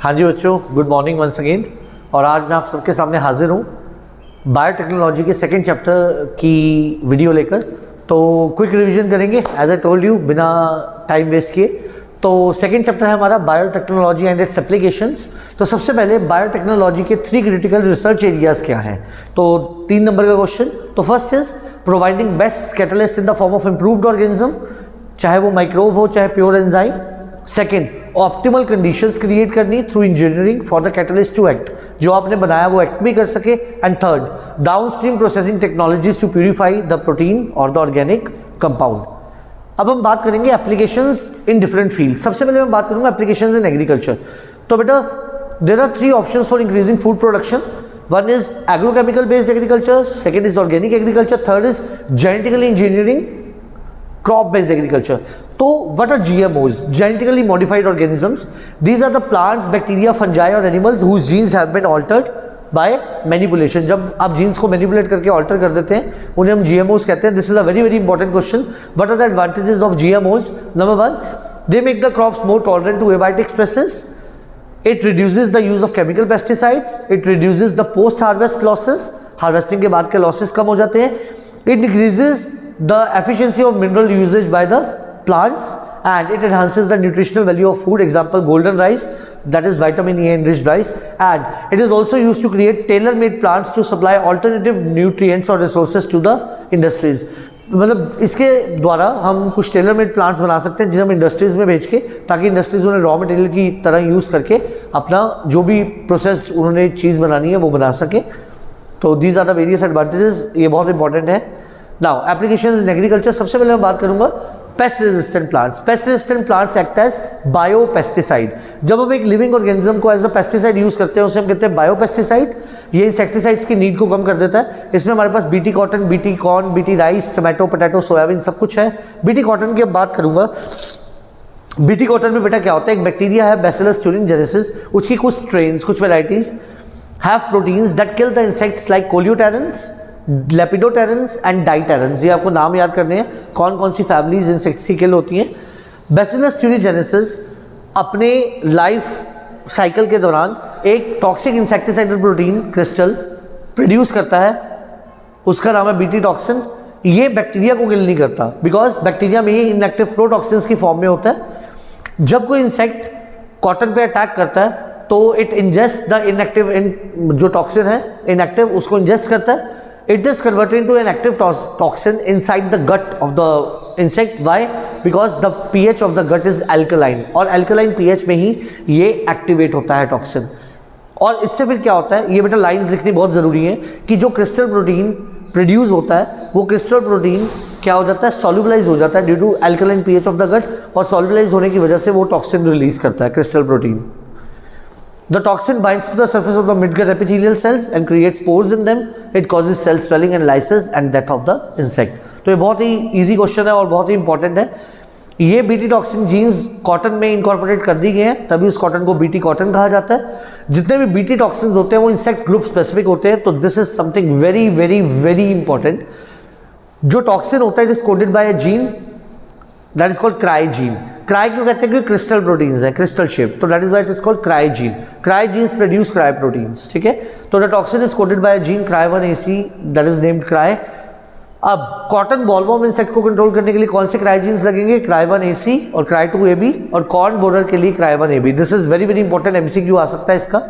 हाँ जी बच्चों, good morning once again. और आज मैं आप सबके सामने हाजिर हूँ बायोटेक्नोलॉजी के सेकंड चैप्टर की वीडियो लेकर। तो क्विक रिवीजन करेंगे एज आई टोल्ड यू, बिना टाइम वेस्ट किए। तो सेकंड चैप्टर है हमारा बायोटेक्नोलॉजी एंड इट्स एप्लीकेशंस। तो सबसे पहले बायोटेक्नोलॉजी के 3 क्रिटिकल रिसर्च एरियाज़ क्या हैं। तो 3 नंबर का क्वेश्चन। तो first is providing best catalyst in the form of improved organism, चाहे वो माइक्रोब हो चाहे pure enzyme. Second, optimal conditions create करनी through engineering for the catalyst to act, जो आपने बनाया वो एक्ट भी कर सके। And third, downstream processing technologies to purify the protein और द ऑर्गेनिक कंपाउंड। अब हम बात करेंगे एप्लीकेशंस इन डिफरेंट फील्ड। सबसे पहले मैं बात करूंगा एप्लीकेशंस इन एग्रीकल्चर। तो बेटा there are 3 options for increasing food production. One is agrochemical based agriculture, second is organic agriculture, third is genetically engineering crop based agriculture. So what are GMOs? Genetically modified organisms. These are the plants, bacteria, fungi or animals whose genes have been altered by manipulation. जब आप genes को manipulate करके alter कर देते हैं उन्हें हम GMOs कहते हैं। This is a very very important question. What are the advantages of GMOs? Number 1, they make the crops more tolerant to abiotic stresses. It reduces the use of chemical pesticides. It reduces the post-harvest losses. Harvesting के बाद के losses कम हो जाते हैं. It increases the efficiency of mineral usage by the plants and it enhances the nutritional value of food. Example, golden rice, that is vitamin E enriched rice. And it is also used to create tailor-made plants to supply alternative nutrients or resources to the industries. मतलब इसके द्वारा हम कुछ tailor made plants बना सकते हैं जिन्हें हम इंडस्ट्रीज़ में भेज के, ताकि इंडस्ट्रीज़ उन्हें रॉ मटेरियल की तरह यूज़ करके अपना जो भी प्रोसेस उन्होंने चीज़ बनानी है वो बना सके। तो these are the various advantages, ये बहुत इंपॉर्टेंट है। Now applications in agriculture. सबसे पहले मैं बात करूंगा pest resistant plants. Pest resistant plants act as biopesticide. जब हम एक लिविंग ऑर्गेनिज्म को एज अ पेस्टिसाइड यूज़ करते हैं उसे हम कहते हैं बायोपेस्टिसाइड। ये इंसेक्टिसाइड्स की नीड को कम कर देता है। इसमें हमारे पास BT cotton, BT corn, BT rice, tomato, potato, soybean सब कुछ है। बीटी कॉटन की अब बात करूंगा। बीटी कॉटन में बेटा क्या होता है, एक बैक्टीरिया है बैसिलस thuringiensis, उसकी कुछ स्ट्रेन्स, कुछ varieties have proteins that kill the insects like coleopterans, lepidopterans and dipterans. ये आपको नाम याद करने हैं कौन कौन सी फैमिलीज इंसेक्ट्स की किल होती हैं। बैसिलस thuringiensis अपने लाइफ साइकिल के दौरान एक toxic insecticidal protein crystal produce करता है, उसका नाम है बीटी टॉक्सिन। ये बैक्टीरिया को किल नहीं करता बिकॉज बैक्टीरिया में ये इनएक्टिव प्रोटॉक्सिन्स की फॉर्म में होता है। जब कोई इंसेक्ट कॉटन पे अटैक करता है तो इट इंजेस्ट द इनएक्टिव जो टॉक्सिन है इनएक्टिव, उसको इंजेस्ट करता है। It is converted into an active toxin inside the gut of the insect. Why? Because the pH of the gut is alkaline, और एल्कलाइन पीएच में ही ये activate होता है टॉक्सिन। और इससे फिर क्या होता है, ये बेटा लाइंस लिखनी बहुत ज़रूरी है कि जो क्रिस्टल प्रोटीन प्रोड्यूस होता है वो क्रिस्टल प्रोटीन क्या हो जाता है, सॉल्युबलाइज हो जाता है due to alkaline pH of the gut, और सॉल्युबलाइज होने की वजह से वो टॉक्सिन रिलीज करता है crystal protein. The toxin binds to the surface of the midgut epithelial cells and creates pores in them. It causes cell swelling and lysis and death of the insect. तो ये बहुत ही easy question है और बहुत ही important है। ये BT toxin jeans cotton में incorporate कर दी गए हैं, तभी उस कॉटन को बीटी कॉटन कहा जाता है। जितने भी बीटी टॉक्सिन होते हैं वो इंसेक्ट ग्रुप स्पेसिफिक होते हैं। तो this is something very very very important. जो टॉक्सिन होता है it is coded by a gene that is called cry gene. Cry क्यों कहते हैं, क्योंकि क्रिस्टल प्रोटीन्स है, क्रिस्टल शेप, तो that is why it is called cry gene. Cry genes produce cry proteins, ठीक है। तो the toxin is coded by gene क्राई1AC दैट इज नेम्ड क्राई। अब कॉटन बॉलवॉर्म इंसेक्ट को कंट्रोल करने के लिए कौन से क्राई जीन्स लगेंगे, क्राई1AC और क्राई2AB, और कॉर्न बोरर के लिए क्राई1AB। This is very very important, MCQ आ सकता है इसका।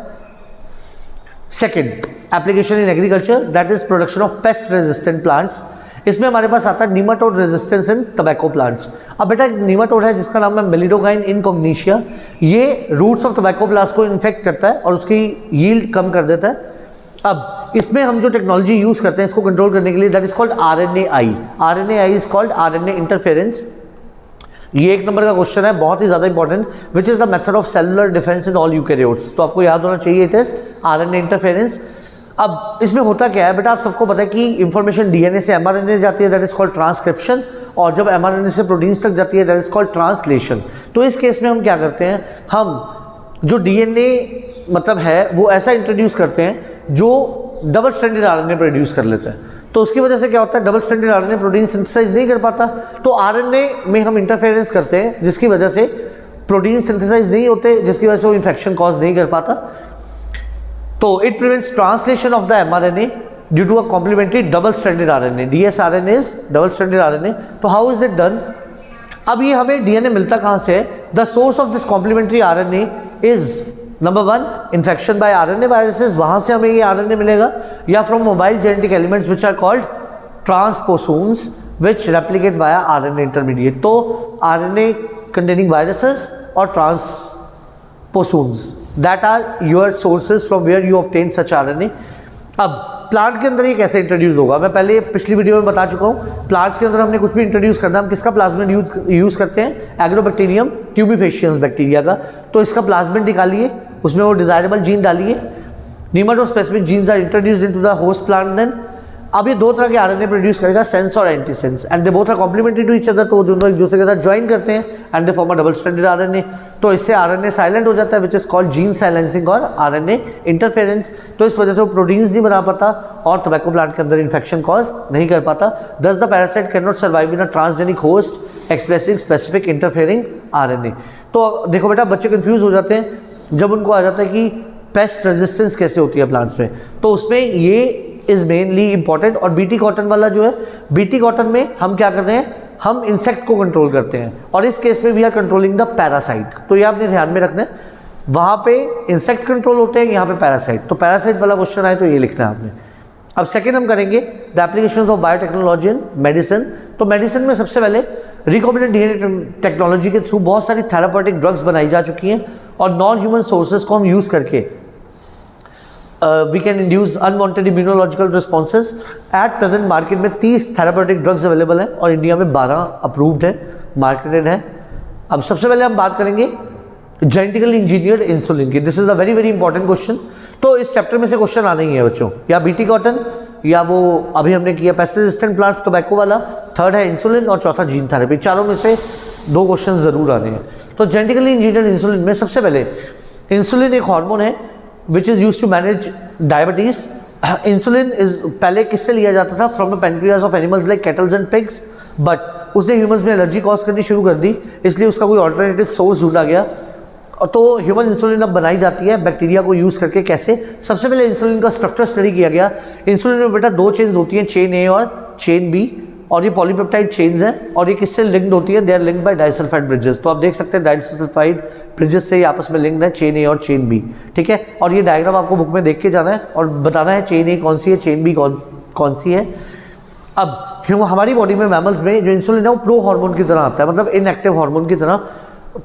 Second, application in agriculture that is production of pest resistant plants. इसमें हमारे पास आता है nematode resistance in tobacco plants. अब बेटा एक निमाटोड है जिसका नाम है मेलिडोगाइन इनकॉग्निशिया। ये रूट्स ऑफ टबैको प्लांट्स को इन्फेक्ट करता है और उसकी यील्ड कम कर देता है। अब इसमें हम जो टेक्नोलॉजी यूज़ करते हैं इसको कंट्रोल करने के लिए that is called RNAi। RNAi is called RNA interference. ये 1 नंबर का क्वेश्चन है, बहुत ही ज़्यादा important. Which is the method of cellular defence in all eukaryotes. तो आपको याद होना चाहिए इट इज RNA इंटरफेरेंस। अब इसमें होता क्या है बेटा, आप सबको पता है कि इंफॉर्मेशन DNA से mRNA जाती है दैट इज कॉल्ड ट्रांसक्रिप्शन, और जब mRNA से प्रोटीन्स तक जाती है दैट इज कॉल्ड ट्रांसलेशन। तो इस केस में हम क्या करते हैं, हम जो DNA मतलब है वो ऐसा इंट्रोड्यूस करते हैं जो डबल स्ट्रैंडेड RNA प्रोड्यूस कर लेता है। तो उसकी वजह से क्या होता है, double stranded RNA protein synthesize नहीं कर पाता, तो RNA में हम इंटरफेरेंस करते हैं जिसकी वजह से प्रोटीन सिंथेसाइज नहीं होते, जिसकी वजह से वो इन्फेक्शन कॉज नहीं कर पाता। तो it prevents translation of the mRNA due to a complementary double stranded RNA। dsRNA is double stranded RNA। तो हाउ इज इट डन? अब ये हमें DNA मिलता कहाँ से है? The source of this complementary RNA is number 1 infection by RNA viruses, वहाँ से हमें ये RNA मिलेगा, या from mobile genetic elements which are called transposomes which replicate via RNA intermediate. तो RNA containing viruses or transposons that are your sources from where you obtain such RNA। अब plant के अंदर ये कैसे इंट्रोड्यूस होगा? मैं पहले पिछली वीडियो में बता चुका हूँ, प्लांट्स के अंदर हमने कुछ भी इंट्रोड्यूस करना, हम किसका प्लाज्मिड यूज़ करते हैं? एग्रोबैक्टीरियम ट्यूबिफेशियंस बैक्टीरिया का। तो इसका प्लाज्मिड निकालिए, उसमें वो डिजायरेबल जीन डालिए, nematode specific genes are introduced into the host plant. Then अब ये दो तरह के RNA प्रोड्यूस करेगा, सेंस और anti sense, and they both are complementary to each other. तो दोनों एक दूसरे के साथ ज्वाइन करते हैं and they form a double stranded RNA। तो इससे RNA साइलेंट हो जाता है, which is called gene silencing और RNA इंटरफेरेंस। तो इस वजह से वो प्रोटीन्स नहीं बना पाता और टोबैको प्लांट के अंदर इन्फेक्शन कॉज नहीं कर पाता। दस the parasite can not survive in a transgenic host expressing specific interfering RNA। तो देखो बेटा, बच्चे कंफ्यूज हो जाते हैं जब उनको आ जाता है कि पेस्ट रेजिस्टेंस कैसे होती है प्लांट्स में। तो उसमें ये इज मेनली इंपॉर्टेंट। और बीटी कॉटन वाला जो है, बीटी कॉटन में हम क्या कर रहे हैं? हम इंसेक्ट को कंट्रोल करते हैं, और इस केस में we are controlling the parasite. तो ये आपने ध्यान में रखना है, वहाँ पे इंसेक्ट कंट्रोल होते हैं, यहाँ पे पैरासाइट। तो पैरासाइट वाला क्वेश्चन आए तो ये लिखना है आपने। अब सेकेंड हम करेंगे the applications of biotechnology in medicine. तो मेडिसिन में सबसे पहले रिकॉम्बिनेंट DNA टेक्नोलॉजी के थ्रू बहुत सारी थेरापेटिक ड्रग्स बनाई जा चुकी हैं, और नॉन ह्यूमन सोर्सेज को हम यूज़ करके we can induce unwanted immunological responses. At present market में 30 थेरापेटिक ड्रग्स अवेलेबल हैं, और इंडिया में 12 अप्रूव्ड है, मार्केटेड है। अब सबसे पहले हम बात करेंगे जेनेटिकली इंजीनियर्ड इंसुलिन की। This is a very very important question. तो इस चैप्टर में से क्वेश्चन आने ही है बच्चों, या बीटी कॉटन, या वो अभी हमने किया पेस्ट रेजिस्टेंट प्लांट्स टोबैको वाला, थर्ड है इंसुलिन, और चौथा जीन थेरेपी। चारों में से 2 क्वेश्चन जरूर आने हैं। तो जेनेटिकली इंजीनियर्ड इंसुलिन में सबसे पहले, इंसुलिन एक हार्मोन है which is use to manage diabetes. Insulin is पहले किससे लिया जाता था? From the pancreas of animals like cattles and pigs, but उसने ह्यूमंस में एलर्जी कॉज करनी शुरू कर दी, इसलिए उसका कोई ऑल्टरनेटिव सोर्स ढूंढा गया। तो ह्यूमन इंसुलिन अब बनाई जाती है बैक्टीरिया को यूज़ करके। कैसे? सबसे पहले इंसुलिन का स्ट्रक्चर स्टडी किया गया। इंसुलिन में बेटा 2 चेन्स होती हैं, चेन ए और चेन बी, और ये पॉलीपेप्टाइड चेन्स हैं, और ये किससे लिंक्ड होती है? They are linked by disulfide bridges. तो आप देख सकते हैं डाइसल्फाइड ब्रिजेस से ये आपस में लिंक्ड है, चेन ए और चेन बी। ठीक है, और ये डायग्राम आपको बुक में देख के जाना है और बताना है चेन ए कौन सी है, चेन बी कौन सी है। अब हमारी बॉडी में, मैमल्स में जो इंसुलिन है वो प्रो हार्मोन की तरह आता है, मतलब इनएक्टिव हार्मोन की तरह।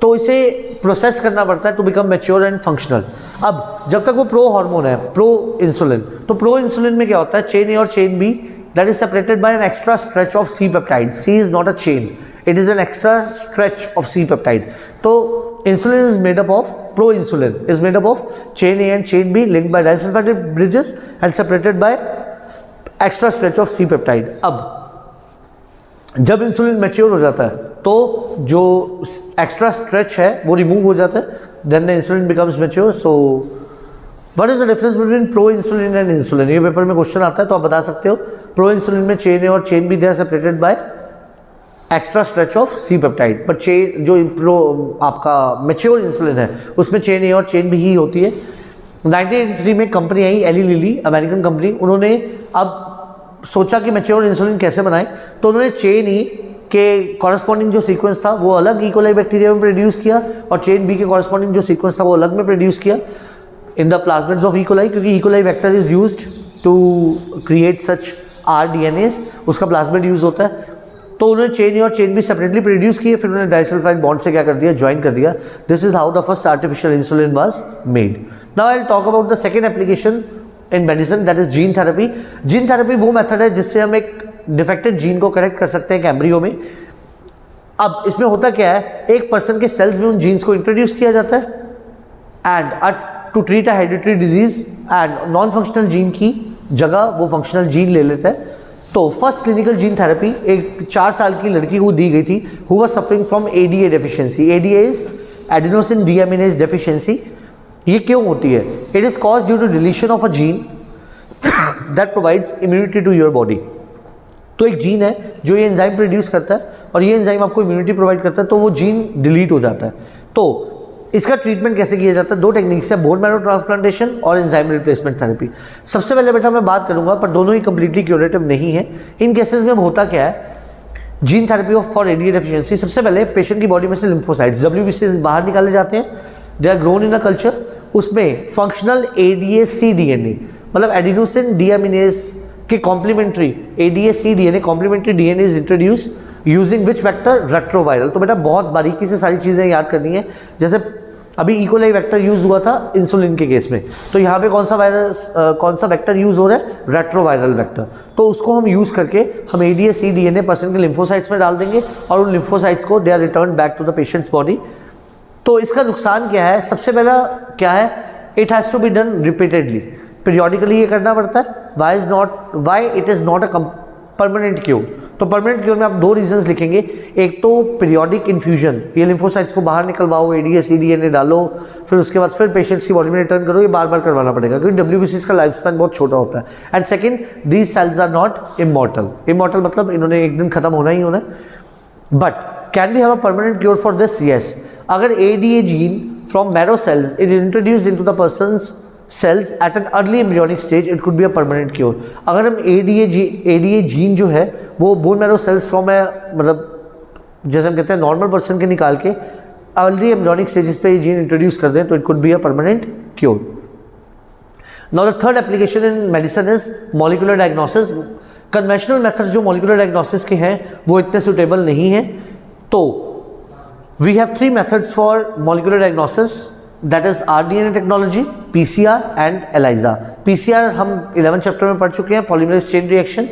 तो इसे प्रोसेस करना पड़ता है to become mature and functional. अब जब तक वो प्रो हार्मोन है, प्रो इंसुलिन, तो प्रो इंसुलिन में क्या होता है? चेन ए और chain B that is separated by an extra stretch of C peptide. C is not a chain, it is an extra stretch of C peptide. So insulin is made up of, pro-insulin is made up of chain A and chain B linked by disulfide bridges and separated by extra stretch of C peptide. अब जब insulin mature हो जाता है तो जो extra stretch है वो remove हो जाता है, then the insulin becomes mature. So what is the difference between pro insulin and insulin? ये पेपर में क्वेश्चन आता है, तो आप बता सकते हो। प्रो इंसुलिन में चेन ए और chain B they are separated by extra stretch of C peptide, but chain जो प्रो आपका मैच्योर इंसुलिन है उसमें चेन ए और चेन बी ही होती है। 1983 में कंपनी आई एली लिली, अमेरिकन कंपनी, उन्होंने अब सोचा कि मैच्योर इंसुलिन कैसे बनाए, तो उन्होंने चेन ई के कॉरस्पॉन्डिंग जो सीक्वेंस था वो अलग इकोलाई बैक्टीरिया में प्रोड्यूस किया, और चेन बी के कॉरस्पॉन्डिंग जो सीक्वेंस था वो अलग में प्रोड्यूस किया in the plasmids of E coli, क्योंकि E coli vector is used to create such rDNAs, उसका प्लाज्मिड यूज होता है। तो उन्होंने चेन ए और चेन बी सेपरेटली प्रोड्यूस किए, फिर उन्होंने डाइसल्फाइड बॉन्ड से क्या कर दिया? ज्वाइन कर दिया। This is how the first artificial insulin was made. Now I will talk about the second application in medicine, that is gene therapy. Gene therapy वो मेथड है जिससे हम एक डिफेक्टेड जीन को करेक्ट कर सकते हैं एम्ब्रियो में। अब इसमें होता क्या है? एक पर्सन के सेल्स में उन जीन्स को इंट्रोड्यूस किया जाता है and to treat a hereditary disease, and non functional gene की जगह वो फंक्शनल जीन ले लेता है। तो फर्स्ट क्लिनिकल जीन थेरेपी एक 4 साल की लड़की को दी गई थी who was suffering from ADA deficiency. ADA इज एडेनोसिन डीएमिनेज डेफिशिएंसी। ये क्यों होती है? It is cause due to deletion of a gene that provides immunity to your body. तो एक जीन है जो ये एंजाइम प्रोड्यूस करता है, और ये एंजाइम आपको इम्यूनिटी प्रोवाइड करता है, तो वो जीन डिलीट हो जाता है। तो इसका ट्रीटमेंट कैसे किया जाता है? दो टेक्निक्स है, बोन मैरो ट्रांसप्लांटेशन और एंजाइम रिप्लेसमेंट थेरेपी। सबसे पहले बेटा मैं बात करूंगा, पर दोनों ही कंप्लीटली क्यूरेटिव नहीं है। इन केसेस में होता क्या है, gene therapy of for ADA deficiency, सबसे पहले पेशेंट की बॉडी में से लिम्फोसाइट्स WBC बाहर निकाले जाते हैं, they are grown in a culture. उसमें फंक्शनल ADAC DNA मतलब एडिनोसिन डीएमिनेज के complementary ADAC DNA complementary DNA is introduce using which vector? Retroviral. तो बेटा बहुत बारीकी से सारी चीज़ें याद करनी है। जैसे अभी इकोलाई वेक्टर यूज हुआ था इंसुलिन के केस में, तो यहाँ पे कौन सा वेक्टर यूज हो रहा है? Retroviral vector. तो उसको हम यूज करके हम ADAC DNA पर्सन के लिम्फोसाइट्स में डाल देंगे और उन लिम्फोसाइट्स को they are return back to the patient's body. तो इसका नुकसान क्या है? सबसे पहला क्या है, it has to be done repeatedly, periodically ये करना पड़ता है। Why it is not a permanent cure? तो परमानेंट क्योर में आप दो रीजंस लिखेंगे। एक तो पीरियोडिक इन्फ्यूजन, ये लिम्फोसाइट्स को बाहर निकलवाओ, ADAC DNA डालो, फिर उसके बाद फिर पेशेंट्स की बॉडी में रिटर्न करो, ये बार बार करवाना पड़ेगा क्योंकि WBCs का लाइफ स्पैन बहुत छोटा होता है। And second, these cells are not immortal. Immortal मतलब इन्होंने एक दिन खत्म होना ही होना है। But can we have a permanent cure for this? Yes. अगर ADA gene from marrow cells it introduced into the person's cells at an early embryonic stage, it could be a permanent cure। अगर हम ADA gene जो है वो bone marrow sales from मतलब जैसे हम कहते हैं नॉर्मल पर्सन के निकाल के अर्ली एम्ब्रियोनिक स्टेजेस पे ये जीन इंट्रोड्यूस कर दें तो it could be a permanent cure. Now the third application in medicine is molecular diagnosis. Conventional method जो मॉलिक्यूलर डायग्नोसिस के हैं वो इतने सुटेबल नहीं है, तो we have 3 methods for molecular diagnosis, that is rDNA technology, PCR and ELISA। PCR हम 11 chapter में पढ़ चुके हैं, पॉलीमरेज चेन रिएक्शन।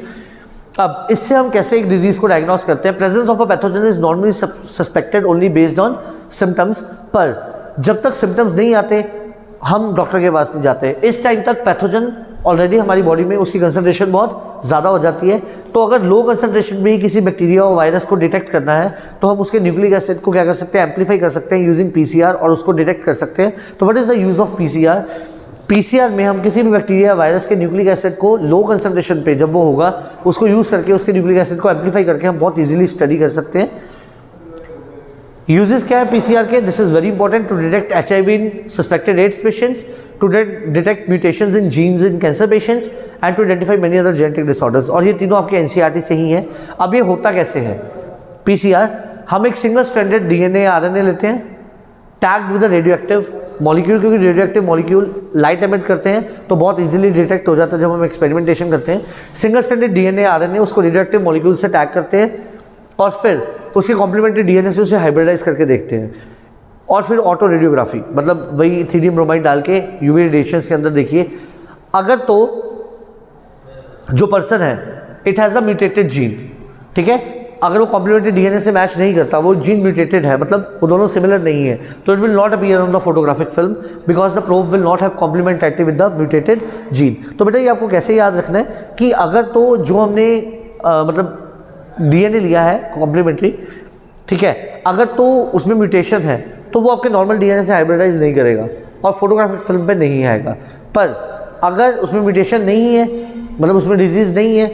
अब इससे हम कैसे एक डिजीज को डायग्नोस करते हैं? Presence of a pathogen is normally suspected only based on symptoms, पर जब तक सिम्टम्स नहीं आते हम डॉक्टर के पास नहीं जाते। इस टाइम तक पैथोजन ऑलरेडी हमारी बॉडी में उसकी कंसंट्रेशन बहुत ज़्यादा हो जाती है। तो अगर लो कंसंट्रेशन में ही किसी बैक्टीरिया और वायरस को डिटेक्ट करना है तो हम उसके न्यूक्लिक एसिड को क्या कर सकते हैं? एम्पलीफाई कर सकते हैं यूजिंग PCR और उसको डिटेक्ट कर सकते हैं। तो what is the use of PCR? PCR में हम किसी भी बैक्टीरिया वायरस के न्यूक्लिक एसिड को लो कंसंट्रेशन पे जब वो होगा उसको यूज़ करके उसके न्यूक्लिक एसिड को एम्पलीफाई करके हम बहुत ईजिली स्टडी कर सकते हैं। यूजेस क्या है PCR के? This is very important to detect HIV in suspected AIDS patients, to detect mutations in genes in cancer patients and to identify many other genetic disorders. और ये तीनों आपके NCERT से ही है। अब ये होता कैसे है PCR? हम एक सिंगल स्ट्रैंडेड DNA RNA लेते हैं tagged with a radio active molecule, क्योंकि radio active molecule light emit करते हैं तो बहुत इजीली डिटेक्ट हो जाता है जब हम एक्सपेरिमेंटेशन करते हैं। सिंगल स्ट्रैंडेड DNA RNA उसको रेडियो एक्टिव मॉलिक्यूल से टैग करते हैं और फिर उसके कॉम्प्लीमेंट्री DNA से उसे हाइब्रिडाइज करके देखते हैं। और फिर ऑटो रेडियोग्राफी मतलब वही थीरियम ब्रोमाइड डाल के UV रेडिएशंस के अंदर देखिए। अगर तो जो पर्सन है it has a mutated gene, ठीक है, अगर वो कॉम्प्लीमेंट्री DNA से मैच नहीं करता, वो जीन म्यूटेटेड है मतलब वो दोनों सिमिलर नहीं है, तो it will not appear on the photographic film because the probe will not have complementarity with the mutated gene. तो बेटा ये आपको कैसे याद रखना है कि अगर तो जो हमने मतलब DNA लिया है कॉम्प्लीमेंट्री, ठीक है, अगर तो उसमें म्यूटेशन है तो वो आपके नॉर्मल DNA से हाइब्रिडाइज नहीं करेगा और फोटोग्राफिक फिल्म पे नहीं आएगा। पर अगर उसमें म्यूटेशन नहीं है मतलब उसमें डिजीज़ नहीं है,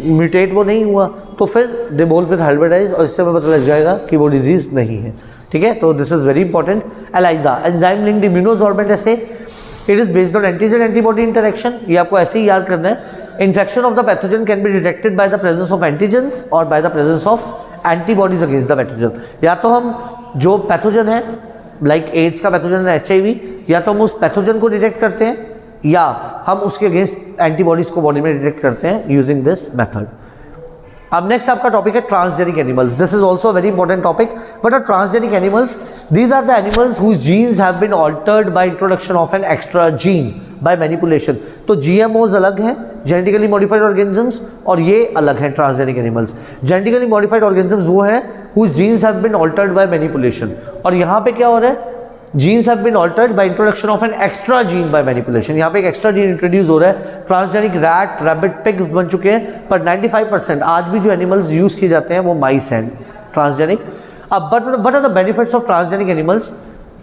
म्यूटेट वो नहीं हुआ, तो फिर दे बोल विद हाइब्रिडाइज और इससे हमें पता लग जाएगा कि वो डिजीज़ नहीं है, ठीक है। तो this is very important. ELISA enzyme linked immunosorbent essay, it is based on antigen antibody interaction. ये आपको ऐसे ही याद करना है। Infection of the pathogen can be detected by the presence of antigens or by the presence of antibodies against the pathogen। या तो हम जो पैथोजन है लाइक एड्स का पैथोजन है HIV, या तो हम उस पैथोजन को डिटेक्ट करते हैं या हम उसके अगेंस्ट एंटीबॉडीज को बॉडी में डिटेक्ट करते हैं यूजिंग दिस मेथड। अब नेक्स्ट आपका टॉपिक है transgenic animals. This is also very important topic. But are transgenic animals? These are the animals whose genes have been altered by introduction of an extra gene by manipulation. तो GMOs अलग हैं, genetically modified organisms, और ये अलग हैं transgenic animals. Genetically modified organisms वो हैं whose genes have been altered by manipulation, और यहाँ पे क्या हो रहा है? Genes have been altered by introduction of an extra gene by manipulation. यहाँ पे एक एक्स्ट्रा जीन इंट्रोड्यूस हो रहा है। ट्रांसजेनिक रैट, रैबिट, पिग्स बन चुके हैं, पर 95% आज भी जो एनिमल्स यूज किए जाते हैं वो माइस हैं ट्रांसजेनिक। अब but what are the benefits of transgenic animals?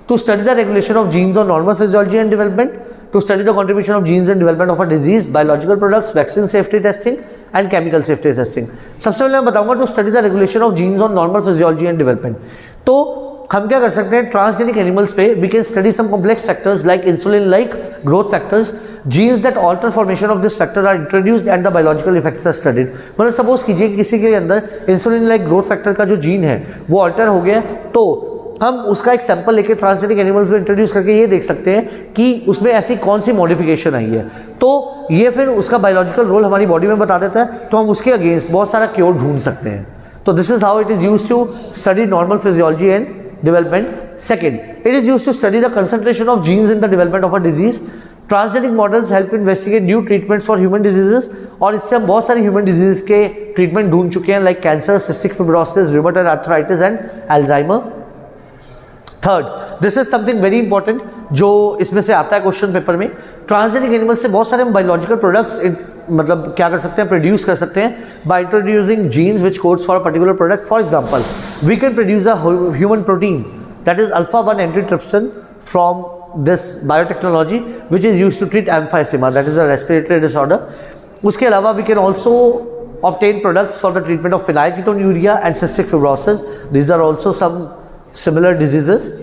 To study the regulation of genes on normal physiology and development, to study the contribution of genes in development of a disease, biological products, vaccine safety testing and chemical safety testing। सबसे पहले मैं बताऊंगा to study the regulation of genes on normal physiology and development. तो हम क्या कर सकते हैं, ट्रांसजेनिक एनिमल्स पे we can study some complex factors like insulin like growth factors, genes that alter formation of this factor are introduced and the biological effects are studied. मतलब suppose कीजिए कि किसी के अंदर इंसुलिन लाइक ग्रोथ फैक्टर का जो gene है वो ऑल्टर हो गया, तो हम उसका एक सैंपल लेके ट्रांसजेनिक एनिमल्स में इंट्रोड्यूस करके ये देख सकते हैं कि उसमें ऐसी कौन सी मॉडिफिकेशन आई है, तो ये फिर उसका बायोलॉजिकल रोल हमारी बॉडी में बता देता है, तो हम उसके अगेंस्ट बहुत सारा क्योर ढूंढ सकते हैं। तो this is how it is used to study normal physiology and development. Second, it is used to study the concentration of genes in the development of a disease. Transgenic models help investigate new treatments for human diseases, और इससे हम बहुत सारी human disease के treatment ढूंढ चुके हैं like cancer, cystic fibrosis, rheumatoid arthritis and Alzheimer. Third, this is something very important जो इसमें से आता है क्वेश्चन पेपर में। ट्रांसजेनिक एनिमल से बहुत सारे हम बायोलॉजिकल प्रोडक्ट्स मतलब क्या कर सकते हैं, प्रोड्यूस कर सकते हैं by introducing genes which codes for a particular product. For example, we can produce a human protein that is alpha one antitrypsin from this biotechnology which is used to treat emphysema that is a respiratory disorder. उसके अलावा we can also obtain products for the treatment of phenylketonuria and cystic fibrosis. These are also some similar diseases.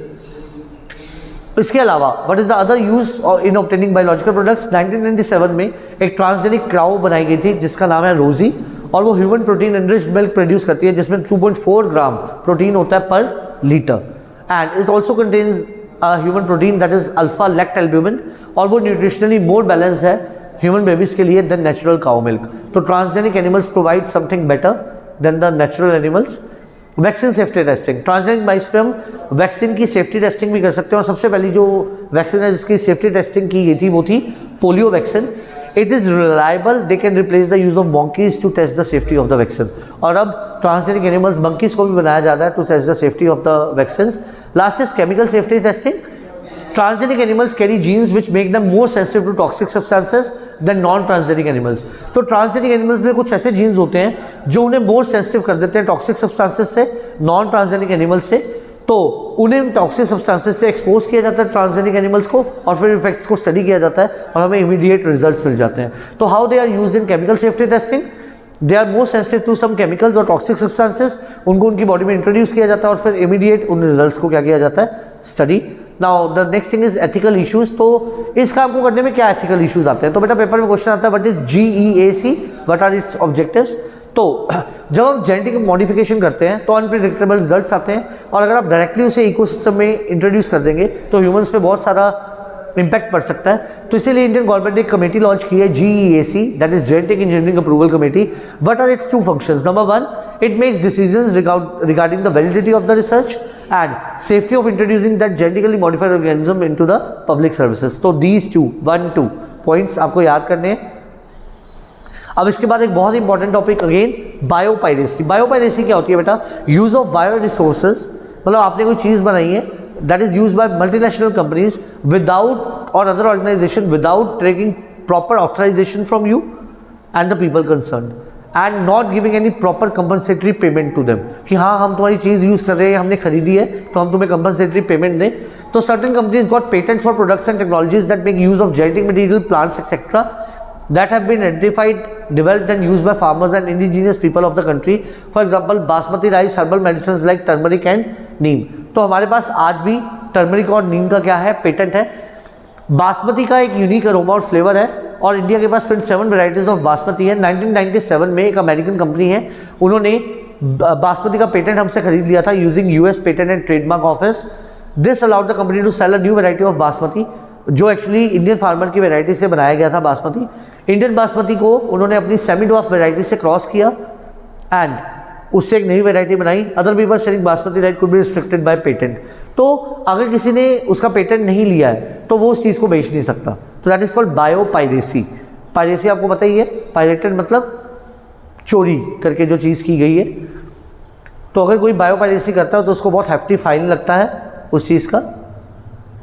इसके अलावा what is the other use in obtaining biological products. 1997 में एक transgenic crow बनाई गई थी जिसका नाम है रोजी, और वो human protein enriched milk produce करती है जिसमें 2.4 ग्राम प्रोटीन होता है पर litre, and it also contains a human protein that is alpha lactalbumin, और वो न्यूट्रिशनली मोर बैलेंस्ड है ह्यूमन बेबीज के लिए देन नेचुरल काउ मिल्क। तो transgenic animals provide something better than the natural animals. Vaccine safety testing, transgenic bites पे हम vaccine की safety testing भी कर सकते हैं, और सबसे पहली जो वैक्सीन है जिसकी सेफ्टी टेस्टिंग की गई थी वो थी polio vaccine. It is reliable, they can replace the use of monkeys to test the safety of the vaccine, और अब ट्रांसजेनिक एनिमल्स मंकीज को भी बनाया जा रहा है to test the safety of the vaccine. Last is chemical safety testing. Transgenic animals carry genes which make them more sensitive to toxic substances than non-transgenic animals. तो transgenic animals में कुछ ऐसे genes होते हैं जो उन्हें more sensitive कर देते हैं toxic substances से non-transgenic animals से, तो उन्हें toxic substances से expose किया जाता है transgenic animals को, और फिर effects को study किया जाता है और हमें immediate results मिल जाते हैं। तो how they are used in chemical safety testing? They are more sensitive to some chemicals और toxic substances, उनको उनकी बॉडी में इंट्रोड्यूस किया जाता है और फिर इमीडिएट उन रिजल्ट्स को क्या किया जाता है, study. Now the next thing is ethical issues. तो इस काम को करने में क्या एथिकल इश्यूज आते हैं, तो बेटा पेपर में क्वेश्चन आता है what is GEAC, what are its objectives. तो जब हम जेनेटिक मॉडिफिकेशन करते हैं तो अनप्रिडिक्टेबल रिजल्ट्स आते हैं, और अगर आप डायरेक्टली उसे इकोसिस्टम में इंट्रोड्यूस कर देंगे तो ह्यूमंस पे बहुत सारा इम्पैक्ट पड़ सकता है। तो इसीलिए इंडियन गवर्नमेंट ने एक कमेटी लॉन्च की है GEAC, that is genetic engineering approval committee. What are its 2 functions? Number 1, it makes decisions regarding the validity of the research and safety of introducing that genetically modified organism into the public services. तो these 2 points आपको याद करने हैं। अब इसके बाद एक बहुत important topic again, biopiracy. Biopiracy क्या होती है बेटा? यूज ऑफ बायो रिसोर्सेज, मतलब आपने कोई चीज़ बनाई है that is used by multinational companies without or other organization without taking proper authorization from you and the people concerned and not giving any proper compensatory payment to them कि हाँ हम तुम्हारी चीज़ use कर रहे हैं, हमने खरीदी है तो हम तुम्हें compensatory payment दें। तो certain companies got patents for products and technologies that make use of genetic material, plants etc. that have been identified, developed and used by farmers and indigenous people of the country. For example, basmati rice, herbal medicines like turmeric and neem. तो हमारे पास आज भी turmeric और नीम का क्या है, patent है। बासमती का एक यूनिक अरोमा और फ्लेवर है, और इंडिया के पास 27 वेराइटीज़ ऑफ बासमती है। 1997 में एक अमेरिकन कंपनी है, उन्होंने बासमती का पेटेंट हमसे खरीद लिया था using US patent and trademark office. This allowed the company to sell a new variety of basmati, जो एक्चुअली इंडियन फार्मर की वेराइटी से बनाया गया था बासमती। इंडियन बासमती को उन्होंने अपनी सेमी ड्वार्फ वेराइटी से क्रॉस किया एंड उससे एक नई वेराइटी बनाई। Other people selling basmati rice could be restricted by patent. तो अगर किसी ने उसका पेटेंट नहीं लिया है तो वो उस चीज़ को बेच नहीं सकता। तो that is called biopiracy. Piracy आपको पता ही है, पायरेटेड मतलब चोरी करके जो चीज़ की गई है। तो अगर कोई बायोपायरेसी करता है तो उसको बहुत हैफ्टी फाइन लगता है उस चीज़ का।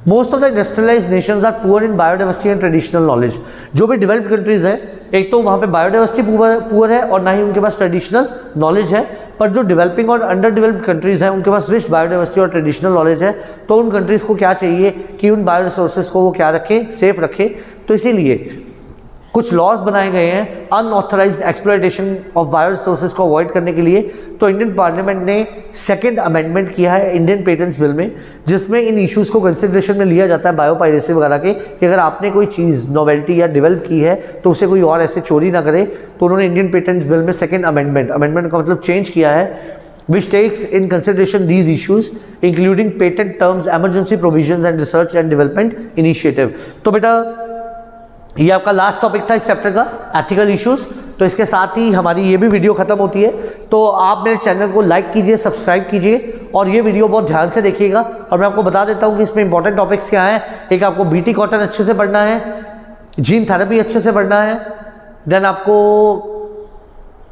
Most of the industrialized nations are poor in biodiversity and traditional knowledge. जो भी डेवलप्ड कंट्रीज़ है, एक तो वहाँ पे बायोडाइवर्सिटी पुअर है और ना ही उनके पास ट्रेडिशनल नॉलेज है, पर जो डेवलपिंग और अंडर डेवलप्ड कंट्रीज़ हैं उनके पास रिच बायोडाइवर्सिटी और ट्रेडिशनल नॉलेज है। तो उन कंट्रीज़ को क्या चाहिए कि उन बायो रिसोर्सेज को वो क्या रखें, सेफ रखें। तो इसीलिए कुछ लॉज बनाए गए हैं unauthorized exploitation of bio resources को अवॉइड करने के लिए। तो इंडियन पार्लियामेंट ने सेकंड अमेंडमेंट किया है इंडियन पेटेंट्स बिल में, जिसमें इन इश्यूज़ को कंसिडरेशन में लिया जाता है बायो पायरेसी वगैरह के, कि अगर आपने कोई चीज़ नोवेल्टी या डेवलप की है तो उसे कोई और ऐसे चोरी ना करे। तो उन्होंने इंडियन पेटेंट्स बिल में सेकंड अमेंडमेंट का मतलब चेंज किया है, which takes in consideration these issues including patent terms, emergency provisions and research and development initiative। तो बेटा ये आपका लास्ट टॉपिक था इस चैप्टर का, एथिकल इश्यूज। तो इसके साथ ही हमारी ये भी वीडियो खत्म होती है। तो आप मेरे चैनल को लाइक कीजिए, सब्सक्राइब कीजिए और ये वीडियो बहुत ध्यान से देखिएगा। और मैं आपको बता देता हूँ कि इसमें इंपॉर्टेंट टॉपिक्स क्या हैं। एक, आपको बीटी कॉटन अच्छे से पढ़ना है, जीन थेरेपी अच्छे से पढ़ना है, देन आपको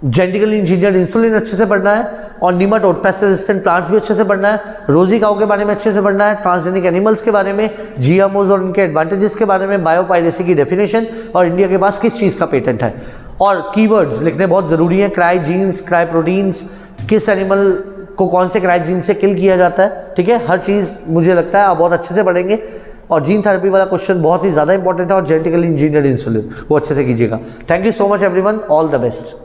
जेनेटिकली इंजीनियर्ड इंसुलिन अच्छे से पढ़ना है, और नीमाटोड पेस्ट रेजिस्टेंट प्लांट्स भी अच्छे से पढ़ना है, रोजी काऊ के बारे में अच्छे से पढ़ना है, ट्रांसजेनिक एनिमल्स के बारे में, जीएमओज और उनके एडवांटेजेस के बारे में, बायोपायरेसी की डेफिनेशन और इंडिया के पास किस चीज़ का पेटेंट है। और कीवर्ड्स लिखने बहुत ज़रूरी है, क्राई जीन्स, क्राई प्रोटीन्स, किस एनिमल को कौन से क्राई जीन से किल किया जाता है, ठीक है। हर चीज़ मुझे लगता है आप बहुत अच्छे से पढ़ेंगे। और जीन थेरेपी वाला क्वेश्चन बहुत ही ज़्यादा इंपॉर्टेंट है, और जेनेटिकली इंजीनियर्ड इंसुलिन वो अच्छे से कीजिएगा। Thank you so much everyone, all the best.